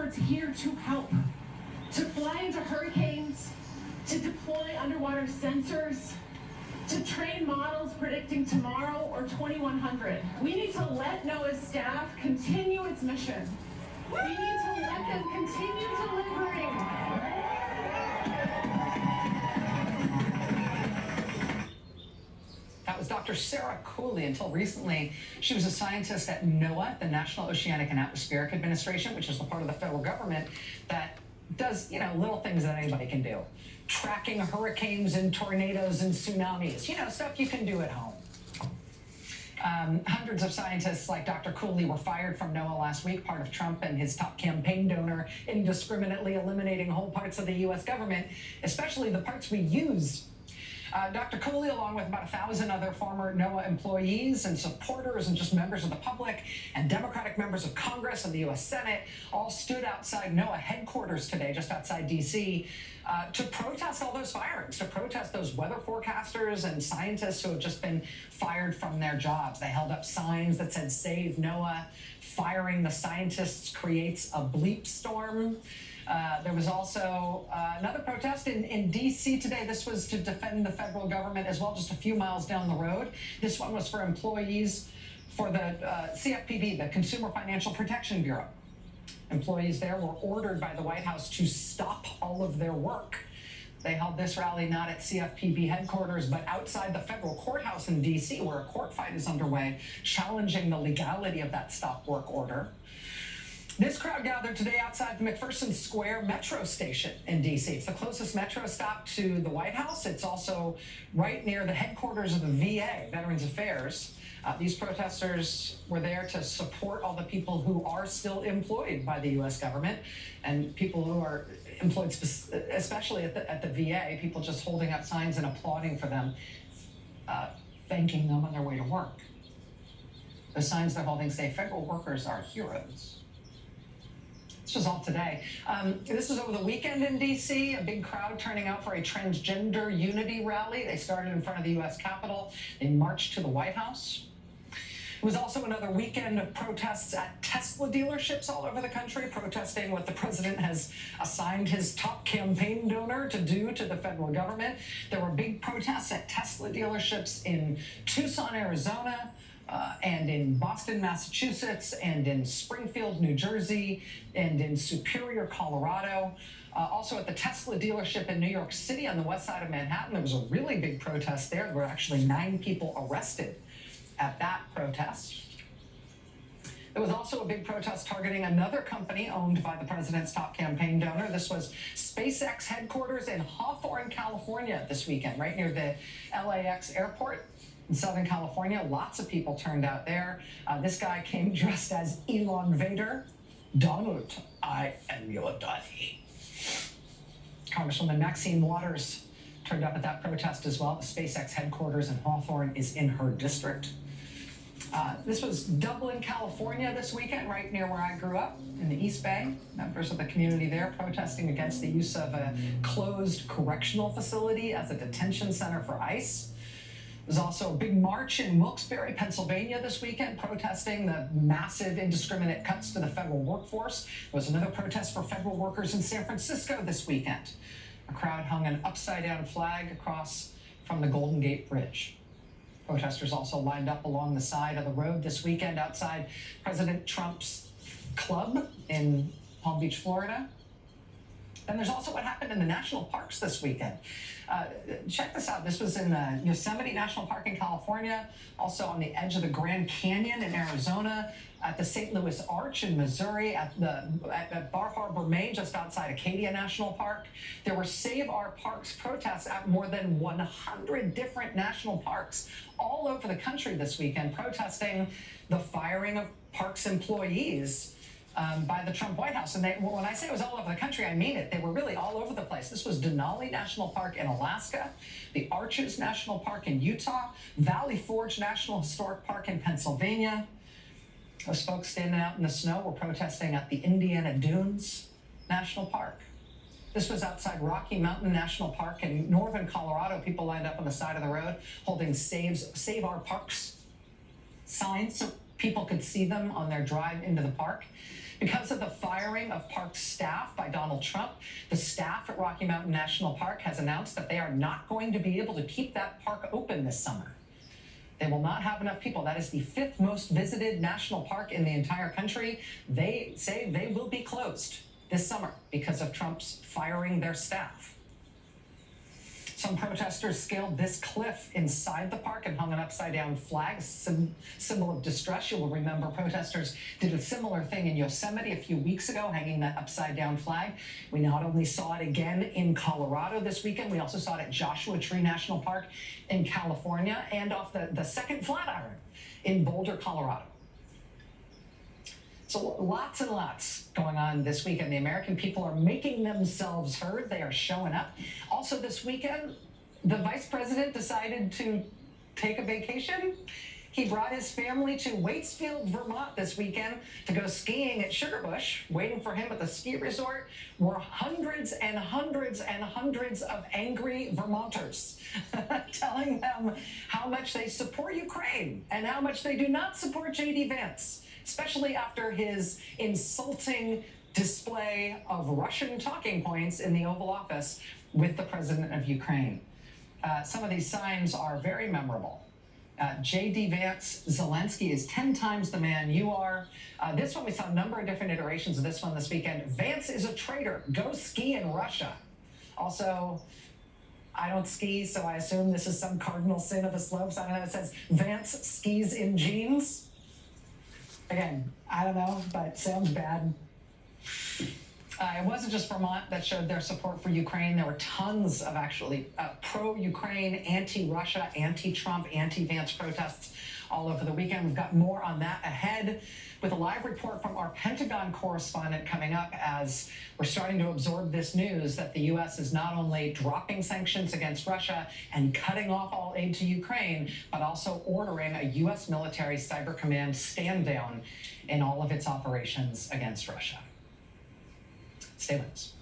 experts here to help, to fly into hurricanes, to deploy underwater sensors, to train models predicting tomorrow or 2100. We need to let NOAA's staff continue its mission. We need to let them continue delivering. That was Dr. Sarah Cooley. Until recently, she was a scientist at NOAA, the National Oceanic and Atmospheric Administration, which is the part of the federal government that does, little things that anybody can do. Tracking hurricanes and tornadoes and tsunamis, stuff you can do at home. Hundreds of scientists like Dr. Cooley were fired from NOAA last week, part of Trump and his top campaign donor indiscriminately eliminating whole parts of the U.S. government, especially the parts we use. Dr. Cooley, along with about 1,000 other former NOAA employees and supporters and just members of the public and Democratic members of Congress and the U.S. Senate, all stood outside NOAA headquarters today, just outside D.C., to protest all those firings, to protest those weather forecasters and scientists who have just been fired from their jobs. They held up signs that said, "Save NOAA." Firing the scientists creates a bleep storm. There was also another protest in D.C. today. This was to defend the federal government as well, just a few miles down the road. This one was for employees for the CFPB, the Consumer Financial Protection Bureau. Employees there were ordered by the White House to stop all of their work. They held this rally not at CFPB headquarters, but outside the federal courthouse in D.C., where a court fight is underway, challenging the legality of that stop work order. This crowd gathered today outside the McPherson Square metro station in D.C. It's the closest metro stop to the White House. It's also right near the headquarters of the VA, Veterans Affairs. These protesters were there to support all the people who are still employed by the U.S. government and people who are employed, especially at the VA, people just holding up signs and applauding for them, thanking them on their way to work. The signs they're holding say, "Federal workers are heroes." This was all today. This was over the weekend in D.C., a big crowd turning out for a transgender unity rally. They started in front of the U.S. Capitol. They marched to the White House. It was also another weekend of protests at Tesla dealerships all over the country, protesting what the president has assigned his top campaign donor to do to the federal government. There were big protests at Tesla dealerships in Tucson, Arizona, and in Boston, Massachusetts, and in Springfield, New Jersey, and in Superior, Colorado. Also at the Tesla dealership in New York City on the west side of Manhattan, there was a really big protest there. There were actually 9 people arrested at that protest. There was also a big protest targeting another company owned by the president's top campaign donor. This was SpaceX headquarters in Hawthorne, California this weekend, right near the LAX airport. In Southern California, lots of people turned out there. This guy came dressed as Elon Vader. "Donald, I am your daddy." Congresswoman Maxine Waters turned up at that protest as well. The SpaceX headquarters in Hawthorne is in her district. This was Dublin, California this weekend, right near where I grew up, in the East Bay. Members of the community there protesting against the use of a closed correctional facility as a detention center for ICE. There's also a big march in Wilkes-Barre, Pennsylvania this weekend, protesting the massive indiscriminate cuts to the federal workforce. There was another protest for federal workers in San Francisco this weekend. A crowd hung an upside-down flag across from the Golden Gate Bridge. Protesters also lined up along the side of the road this weekend outside President Trump's club in Palm Beach, Florida. Then there's also what happened in the national parks this weekend. Check this out. This was in the Yosemite National Park in California, also on the edge of the Grand Canyon in Arizona, at the St. Louis Arch in Missouri, at Bar Harbor, Maine, just outside Acadia National Park. There were Save Our Parks protests at more than 100 different national parks all over the country this weekend, protesting the firing of parks employees by the Trump White House. And when I say it was all over the country, I mean it. They were really all over the place. This was Denali National Park in Alaska, the Arches National Park in Utah, Valley Forge National Historic Park in Pennsylvania. Those folks standing out in the snow were protesting at the Indiana Dunes National Park. This was outside Rocky Mountain National Park in northern Colorado. People lined up on the side of the road holding Save Our Parks signs. So People could see them on their drive into the park. Because of the firing of park staff by Donald Trump, the staff at Rocky Mountain National Park has announced that they are not going to be able to keep that park open this summer. They will not have enough people. That is the 5th most visited national park in the entire country. They say they will be closed this summer because of Trump's firing their staff. Some protesters scaled this cliff inside the park and hung an upside-down flag, symbol of distress. You will remember protesters did a similar thing in Yosemite a few weeks ago, hanging that upside-down flag. We not only saw it again in Colorado this weekend, we also saw it at Joshua Tree National Park in California and off the second Flatiron in Boulder, Colorado. So lots and lots going on this weekend. The American people are making themselves heard. They are showing up. Also this weekend, the vice president decided to take a vacation. He brought his family to Waitsfield, Vermont this weekend to go skiing at Sugarbush. Waiting for him at the ski resort were hundreds and hundreds and hundreds of angry Vermonters telling them how much they support Ukraine and how much they do not support J.D. Vance, especially after his insulting display of Russian talking points in the Oval Office with the president of Ukraine. Some of these signs are very memorable. J.D. Vance, Zelensky is 10 times the man you are. This one, we saw a number of different iterations of this one this weekend. Vance is a traitor. Go ski in Russia. Also, I don't ski, so I assume this is some cardinal sin of the slopes. I don't know. It says Vance skis in jeans. Again, I don't know, but sounds bad. It wasn't just Vermont that showed their support for Ukraine. There were tons of actually pro-Ukraine, anti-Russia, anti-Trump, anti-Vance protests all over the weekend. We've got more on that ahead with a live report from our Pentagon correspondent coming up as we're starting to absorb this news that the U.S. is not only dropping sanctions against Russia and cutting off all aid to Ukraine, but also ordering a U.S. military cyber command stand down in all of its operations against Russia. Stay with us.